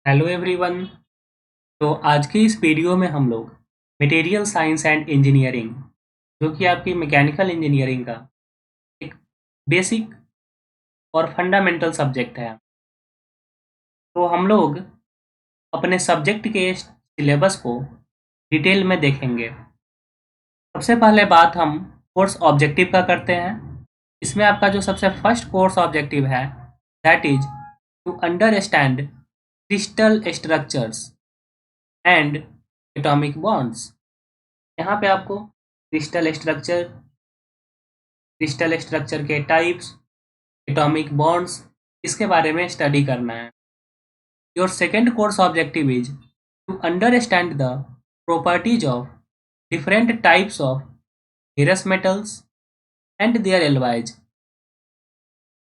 Hello everyone. तो आज की इस वीडियो में हम लोग मटेरियल साइंस एंड इंजीनियरिंग, जो कि आपकी मैकेनिकल इंजीनियरिंग का एक बेसिक और फंडामेंटल सब्जेक्ट है। तो हम लोग अपने सब्जेक्ट के सिलेबस को डिटेल में देखेंगे। सबसे पहले बात हम कोर्स ऑब्जेक्टिव का करते हैं। इसमें आपका जो सबसे फर्स्ट कोर्स ऑब्जेक्टिव है, that is to understand crystal structures and atomic bonds. यहाँ पे आपको क्रिस्टल स्ट्रक्चर के टाइप्स, एटॉमिक बॉन्ड्स, इसके बारे में स्टडी करना है। Your second course objective is to understand the properties of different types of ferrous metals and their alloys.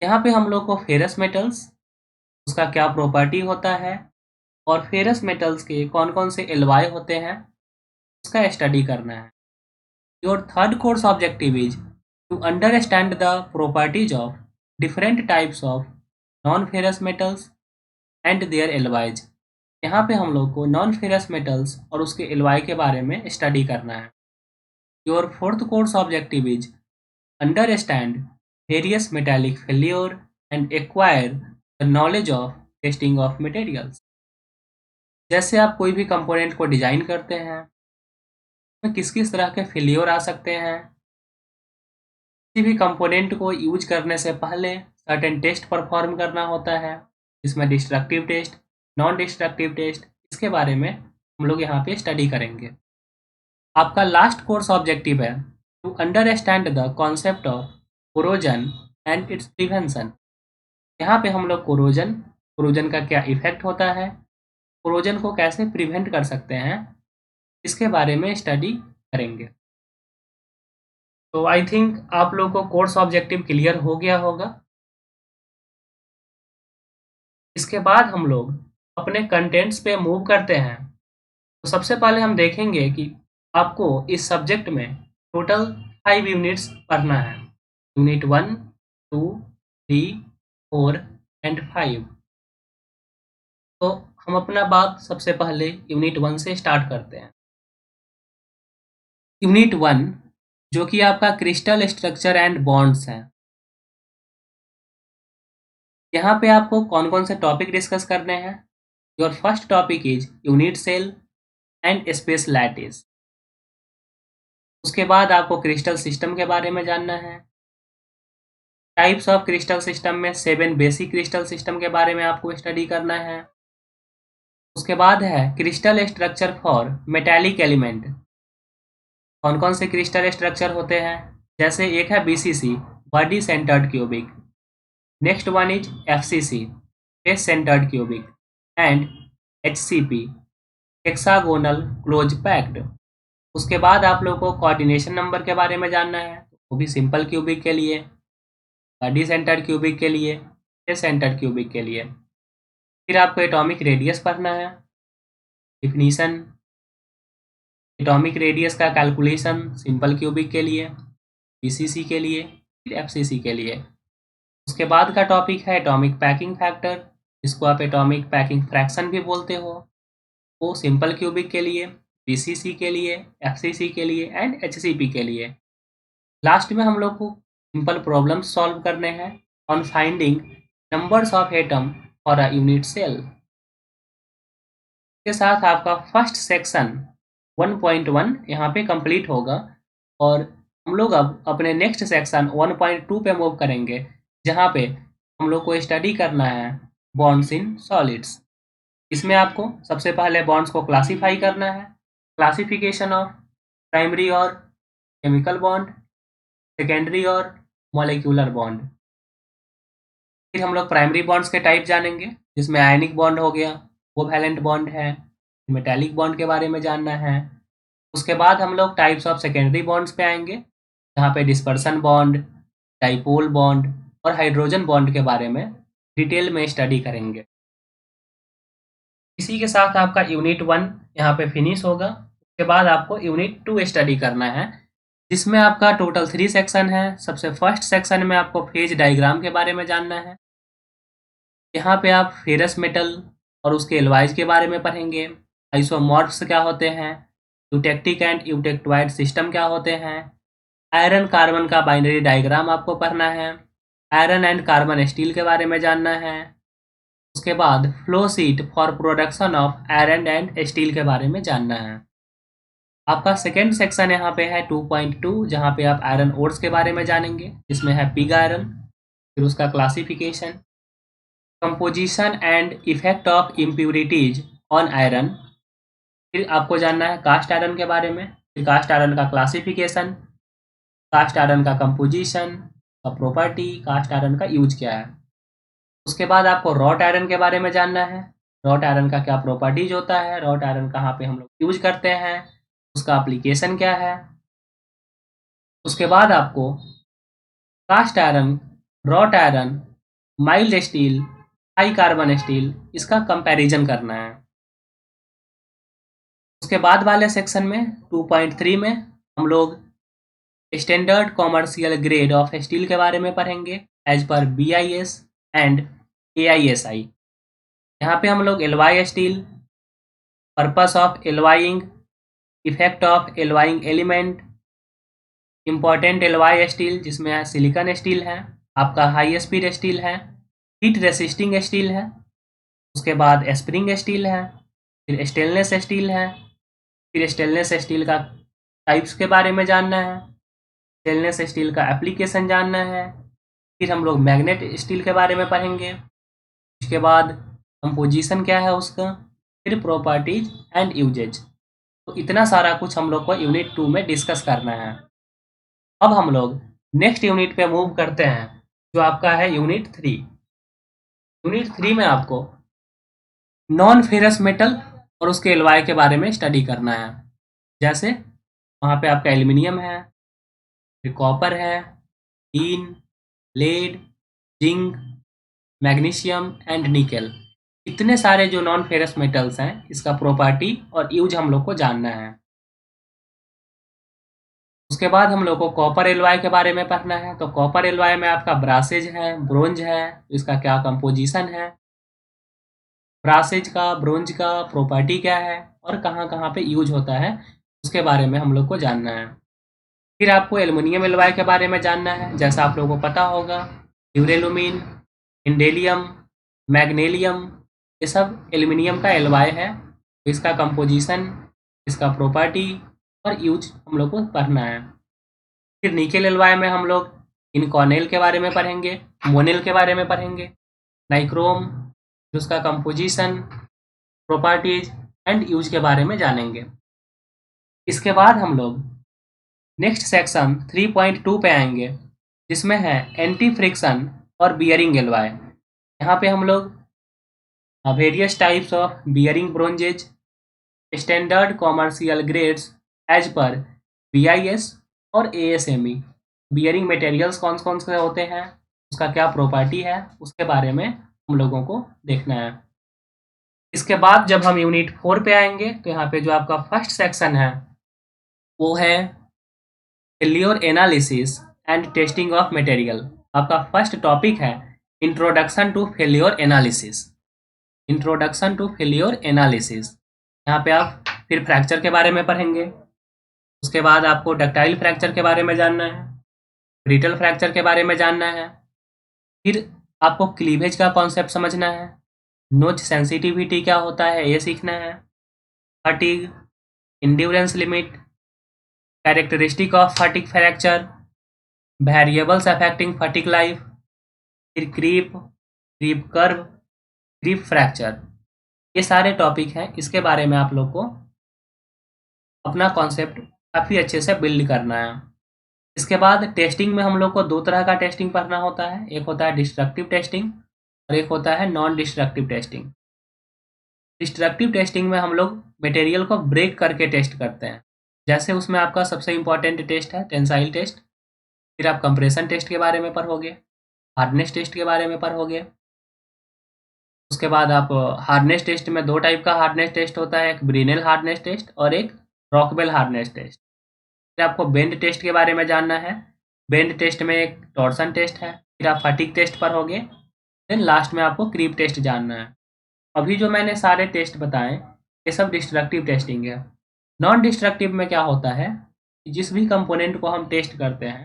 यहाँ पे हम लोग को फेरस मेटल्स, उसका क्या प्रॉपर्टी होता है, और फेरस मेटल्स के कौन कौन से एलॉय होते हैं, उसका स्टडी करना है। Your third course objective is to understand the properties of different types of non-ferrous metals and their alloys। यहाँ पे हम लोग को नॉन फेरस मेटल्स और उसके एलॉय के बारे में स्टडी करना है। Your fourth course objective is understand various metallic failure and acquire the knowledge of testing of materials. जैसे आप कोई भी कंपोनेंट को डिजाइन करते हैं, उसमें किस किस तरह के फेल्योर आ सकते हैं। किसी भी कंपोनेंट को यूज करने से पहले सर्टेन टेस्ट परफॉर्म करना होता है, इसमें destructive test, non destructive test, इसके बारे में हम लोग यहाँ पे स्टडी करेंगे। आपका लास्ट कोर्स ऑब्जेक्टिव है to understand the concept of corrosion and its prevention. यहाँ पे हम लोग कोरोजन का क्या इफेक्ट होता है, कोरोजन को कैसे प्रिवेंट कर सकते हैं, इसके बारे में स्टडी करेंगे। तो आई थिंक आप लोगों को कोर्स ऑब्जेक्टिव क्लियर हो गया होगा। इसके बाद हम लोग अपने कंटेंट्स पे मूव करते हैं। तो सबसे पहले हम देखेंगे कि आपको इस सब्जेक्ट में टोटल 5 यूनिट्स पढ़ना है। Unit 1, 2, 3, 4 and 5। तो हम अपना बात सबसे पहले यूनिट 1 से स्टार्ट करते हैं। यूनिट 1 जो कि आपका क्रिस्टल स्ट्रक्चर एंड बॉन्ड्स है। यहाँ पे आपको कौन कौन से टॉपिक डिस्कस करने हैं। Your first topic is unit cell and space lattice. उसके बाद आपको क्रिस्टल सिस्टम के बारे में जानना है। टाइप्स ऑफ क्रिस्टल सिस्टम में 7 बेसिक क्रिस्टल सिस्टम के बारे में आपको स्टडी करना है। उसके बाद है crystal structure for metallic element. कौन कौन से क्रिस्टल स्ट्रक्चर होते हैं, जैसे एक है BCC, body centred cubic. Next one is FCC, face centred cubic, and HCP, hexagonal close packed. उसके बाद आप लोगों को कोऑर्डिनेशन नंबर के बारे में जानना है, वो भी सिंपल क्यूबिक के लिए, बॉडी सेंटर्ड क्यूबिक के लिए, फेस सेंटर्ड क्यूबिक के लिए। फिर आपको एटॉमिक रेडियस पढ़ना है, डिफिनीशन, एटॉमिक रेडियस का कैलकुलेशन सिंपल क्यूबिक के लिए, बीसीसी के लिए, फिर एफसीसी के लिए। उसके बाद का टॉपिक है एटॉमिक पैकिंग फैक्टर, जिसको आप एटॉमिक पैकिंग फ्रैक्शन भी बोलते हो, वो सिंपल क्यूबिक के लिए, बीसीसी के लिए, एफसीसी के लिए एंड एचसीपी के लिए। लास्ट में हम लोग को सिंपल प्रॉब्लम्स सॉल्व करने हैं on finding numbers of atom for a unit cell. के साथ आपका फर्स्ट सेक्शन 1.1 यहाँ पे कंप्लीट होगा, और हम लोग अब अपने नेक्स्ट सेक्शन 1.2 पे मूव करेंगे, जहाँ पे हम लोग को स्टडी करना है बॉन्ड्स इन सॉलिड्स। इसमें आपको सबसे पहले बॉन्ड्स को क्लासीफाई करना है, क्लासिफिकेशन ऑफ प्राइमरी और केमिकल बॉन्ड, सेकेंडरी और मॉलिक्यूलर बॉन्ड। फिर हम लोग प्राइमरी बॉन्ड्स के टाइप जानेंगे, जिसमें आयनिक बॉन्ड हो गया, कोवैलेंट बॉन्ड है, मेटालिक बॉन्ड के बारे में जानना है। उसके बाद हम लोग टाइप्स ऑफ सेकेंडरी बॉन्ड्स पे आएंगे, जहाँ पे डिस्पर्सन बॉन्ड, डाइपोल बॉन्ड और हाइड्रोजन बॉन्ड के बारे में डिटेल में स्टडी करेंगे। इसी के साथ आपका यूनिट 1 यहाँ पे फिनिश होगा। उसके बाद आपको यूनिट 2 स्टडी करना है, जिसमें आपका टोटल 3 सेक्शन है। सबसे फर्स्ट सेक्शन में आपको फेज डायग्राम के बारे में जानना है। यहाँ पे आप फेरस मेटल और उसके एलवाइज के बारे में पढ़ेंगे। आइसोमॉर्फ्स क्या होते हैं, यूटेक्टिक एंड यूटेक्टोइड सिस्टम क्या होते हैं, आयरन कार्बन का बाइनरी डायग्राम आपको पढ़ना है, आयरन एंड कार्बन स्टील के बारे में जानना है। उसके बाद flow sheet for production of iron and steel के बारे में जानना है। आपका सेकेंड सेक्शन यहाँ पे है 2.2, जहाँ पे आप आयरन ओर्स के बारे में जानेंगे, जिसमें है पिग आयरन, फिर उसका classification, composition and effect of impurities on iron, फिर आपको जानना है कास्ट आयरन के बारे में, फिर कास्ट आयरन का क्लासिफिकेशन, कास्ट आयरन का कंपोजिशन का प्रॉपर्टी, कास्ट आयरन का यूज क्या है। उसके बाद आपको रॉट आयरन के बारे में जानना है, रॉट आयरन का क्या प्रॉपर्टीज होता है, रॉट आयरन कहाँ पे हम लोग यूज करते हैं, उसका एप्लीकेशन क्या है। उसके बाद आपको cast iron, wrought iron, mild steel, high carbon steel, इसका कंपैरिजन करना है। उसके बाद वाले सेक्शन में 2.3 में हम लोग standard commercial grade of steel के बारे में पढ़ेंगे as per BIS and AISI। यहाँ पे हम लोग alloy steel, purpose of alloying, effect of alloying element, important alloy steel जिसमें सिलिकॉन स्टील है, आपका हाई स्पीड स्टील है, हीट रेसिस्टिंग स्टील है, उसके बाद स्प्रिंग स्टील है, फिर स्टेनलेस स्टील है, फिर स्टेनलेस स्टील का टाइप्स के बारे में जानना है, स्टेनलेस स्टील का एप्लीकेशन जानना है, फिर हम लोग मैग्नेट स्टील के बारे में पढ़ेंगे। उसके बाद कंपोजिशन क्या है उसका, फिर प्रॉपर्टीज एंड यूजेज। तो इतना सारा कुछ हम लोग को यूनिट 2 में डिस्कस करना है। अब हम लोग नेक्स्ट यूनिट पे मूव करते हैं, जो आपका है यूनिट 3। यूनिट 3 में आपको नॉन फेरस मेटल और उसके एलॉय के बारे में स्टडी करना है। जैसे वहाँ पे आपका एल्युमिनियम है, फिर कॉपर है, tin, lead, zinc, magnesium and nickel. इतने सारे जो नॉन फेरस मेटल्स हैं, इसका प्रॉपर्टी और यूज हम लोग को जानना है। उसके बाद हम लोग को कॉपर एलॉय के बारे में पढ़ना है। तो कॉपर एलॉय में आपका ब्रासेज है, ब्रोंज है, इसका क्या कंपोजिशन है, ब्रासेज का, ब्रोंज का प्रॉपर्टी क्या है और कहाँ कहाँ पे यूज होता है, उसके बारे में हम लोग को जानना है। फिर आपको एल्युमिनियम एलॉय के बारे में जानना है। जैसा आप लोगों को पता होगा, ड्यूरेलुमिन, इंडेलियम, मैग्नेलियम, ये सब एल्युमिनियम का एलॉय है। इसका कंपोजिशन, इसका प्रॉपर्टी और यूज हम लोग को पढ़ना है। फिर निकेल एलॉय में हम लोग इनकॉर्नेल के बारे में पढ़ेंगे, मोनेल के बारे में पढ़ेंगे, नाइक्रोम, उसका कंपोजिशन, प्रॉपर्टीज एंड यूज के बारे में जानेंगे। इसके बाद हम लोग नेक्स्ट सेक्शन 3.2 पे आएंगे, जिसमें है एंटी फ्रिक्शन और बियरिंग एलॉय। यहाँ पे हम लोग various types of bearing bronzes, standard commercial grades as per BIS और ASME, बियरिंग मटेरियल्स कौन कौन से होते हैं, उसका क्या प्रॉपर्टी है, उसके बारे में हम लोगों को देखना है। इसके बाद जब हम यूनिट 4 पे आएंगे, तो यहाँ पे जो आपका फर्स्ट सेक्शन है वो है failure analysis and testing of material. आपका फर्स्ट टॉपिक है introduction to failure analysis. Introduction to failure analysis, यहाँ पे आप फिर फ्रैक्चर के बारे में पढ़ेंगे। उसके बाद आपको डक्टाइल फ्रैक्चर के बारे में जानना है, ब्रिटल फ्रैक्चर के बारे में जानना है। फिर आपको क्लीवेज का कॉन्सेप्ट समझना है, नोच सेंसिटिविटी क्या होता है ये सीखना है, fatigue, endurance limit, characteristic of fatigue fracture, variables affecting fatigue life, फिर creep, creep curve, creep fracture. ये सारे टॉपिक हैं, इसके बारे में आप लोग को अपना कॉन्सेप्ट काफ़ी अच्छे से बिल्ड करना है। इसके बाद टेस्टिंग में हम लोग को 2 तरह का टेस्टिंग पढ़ना होता है, एक होता है डिस्ट्रक्टिव टेस्टिंग और एक होता है non destructive testing. Destructive testing में हम लोग मटेरियल को ब्रेक करके टेस्ट करते हैं। जैसे उसमें आपका सबसे इम्पॉर्टेंट टेस्ट है टेंसाइल टेस्ट, फिर आप कंप्रेशन टेस्ट के बारे में पढ़ोगे, हार्डनेस टेस्ट के बारे में पढ़ोगे। उसके बाद आप हार्डनेस टेस्ट में 2 टाइप का हार्डनेस टेस्ट होता है, एक ब्रिनेल हार्डनेस टेस्ट और एक रॉकवेल हार्डनेस टेस्ट। फिर आपको बेंड टेस्ट के बारे में जानना है। बेंड टेस्ट में एक टॉर्सन टेस्ट है, फिर आप फटीग टेस्ट पर होगे, देन लास्ट में आपको क्रीप टेस्ट जानना है। अभी जो मैंने सारे टेस्ट बताए ये सब डिस्ट्रक्टिव टेस्टिंग है। नॉन डिस्ट्रक्टिव में क्या होता है कि जिस भी कंपोनेंट को हम टेस्ट करते हैं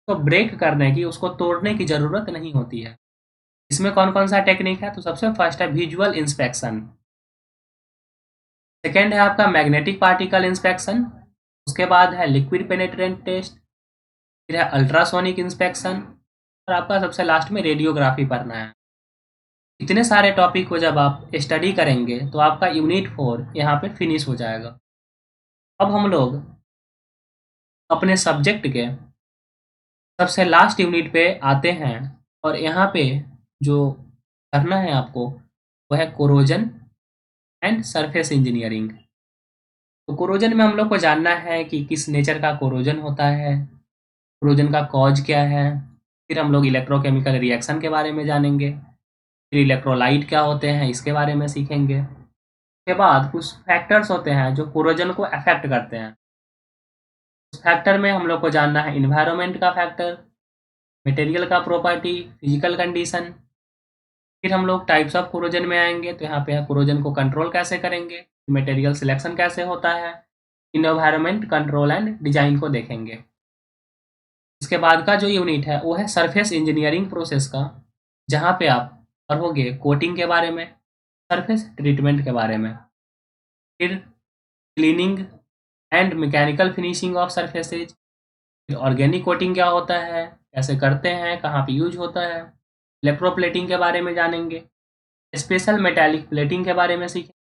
तो ब्रेक करने की, उसको तोड़ने की ज़रूरत नहीं होती है। इसमें कौन कौन सा टेक्निक है? तो सबसे फर्स्ट है विजुअल इंस्पेक्शन, सेकेंड है आपका मैग्नेटिक पार्टिकल इंस्पेक्शन, उसके बाद है लिक्विड पेनेट्रेंट टेस्ट, फिर है अल्ट्रासोनिक इंस्पेक्शन, और आपका सबसे लास्ट में रेडियोग्राफी पढ़ना है। इतने सारे टॉपिक को जब आप स्टडी करेंगे तो आपका यूनिट 4 यहाँ पे फिनिश हो जाएगा। अब हम लोग अपने सब्जेक्ट के सबसे लास्ट यूनिट पे आते हैं, और यहाँ पे जो करना है आपको वो है कोरोजन एंड सरफेस इंजीनियरिंग। तो कोरोजन में हम लोग को जानना है कि किस नेचर का कोरोजन होता है, कोरोजन का कॉज क्या है, फिर हम लोग इलेक्ट्रोकेमिकल रिएक्शन के बारे में जानेंगे, फिर इलेक्ट्रोलाइट क्या होते हैं इसके बारे में सीखेंगे। उसके बाद कुछ फैक्टर्स होते हैं जो कोरोजन को अफेक्ट करते हैं। उस फैक्टर में हम लोग को जानना है इन्वायरमेंट का फैक्टर, मटेरियल का प्रॉपर्टी, फिजिकल कंडीशन। फिर हम लोग टाइप्स ऑफ कोरोजन में आएंगे, तो यहाँ पे है कोरोजन को कंट्रोल कैसे करेंगे, मटेरियल सिलेक्शन कैसे होता है, इन्वायरमेंट कंट्रोल एंड डिजाइन को देखेंगे। इसके बाद का जो यूनिट है वो है सरफेस इंजीनियरिंग प्रोसेस का, जहाँ पे आप पढ़ोगे कोटिंग के बारे में, सरफेस ट्रीटमेंट के बारे में, फिर cleaning and mechanical finishing of surfaces, फिर ऑर्गेनिक कोटिंग क्या होता है, कैसे करते हैं, कहाँ पे यूज होता है, इलेक्ट्रोप्लेटिंग के बारे में जानेंगे, स्पेशल मेटालिक प्लेटिंग के बारे में सीखेंगे,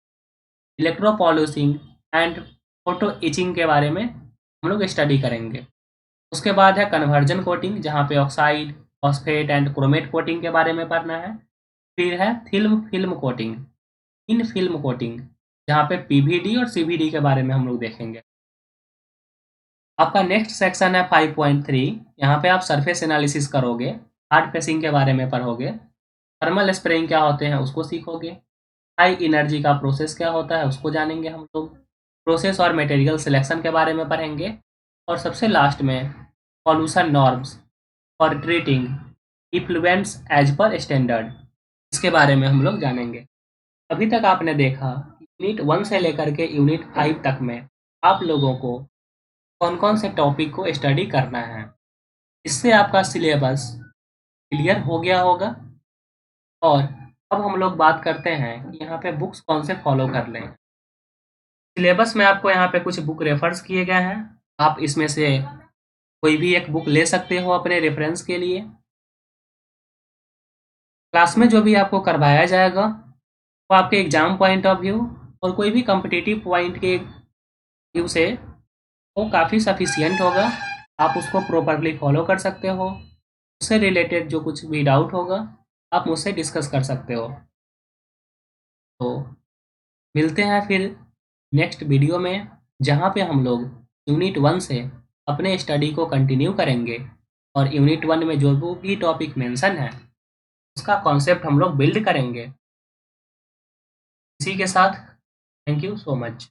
इलेक्ट्रोपॉलिशिंग एंड फोटो इचिंग के बारे में हम लोग स्टडी करेंगे। उसके बाद है कन्वर्जन कोटिंग, जहाँ पे oxide, phosphate and chromate coating के बारे में पढ़ना है। फिर है फिल्म कोटिंग, इन फिल्म कोटिंग, जहाँ पे पीवीडी और सीवीडी के बारे में हम लोग देखेंगे। आपका नेक्स्ट सेक्शन है 5.3, यहाँ पे आप सरफेस एनालिसिस करोगे, हार्ड फेसिंग के बारे में पढ़ोगे, थर्मल स्प्रेइंग क्या होते हैं उसको सीखोगे, हाई एनर्जी का प्रोसेस क्या होता है उसको जानेंगे हम लोग, प्रोसेस और मटेरियल सिलेक्शन के बारे में पढ़ेंगे, और सबसे लास्ट में pollution norms for treating effluents as per standard, इसके बारे में हम लोग जानेंगे। अभी तक आपने देखा यूनिट 1 से लेकर के यूनिट 5 तक में आप लोगों को कौन कौन से टॉपिक को स्टडी करना है। इससे आपका सिलेबस क्लियर हो गया होगा। और अब हम लोग बात करते हैं कि यहाँ पे बुक्स कौन से फॉलो कर लें। सिलेबस में आपको यहाँ पे कुछ बुक रेफर्स किए गए हैं, आप इसमें से कोई भी एक बुक ले सकते हो अपने रेफरेंस के लिए। क्लास में जो भी आपको करवाया जाएगा वो आपके एग्जाम पॉइंट ऑफ व्यू और कोई भी कॉम्पिटिटिव पॉइंट के व्यू से वो काफ़ी सफिशियंट होगा, आप उसको प्रॉपरली फॉलो कर सकते हो। उससे रिलेटेड जो कुछ भी डाउट होगा आप मुझसे डिस्कस कर सकते हो। तो मिलते हैं फिर नेक्स्ट वीडियो में, जहाँ पे हम लोग यूनिट 1 से अपने स्टडी को कंटिन्यू करेंगे, और यूनिट 1 में जो भी टॉपिक मेंशन है उसका कॉन्सेप्ट हम लोग बिल्ड करेंगे। इसी के साथ थैंक यू सो मच।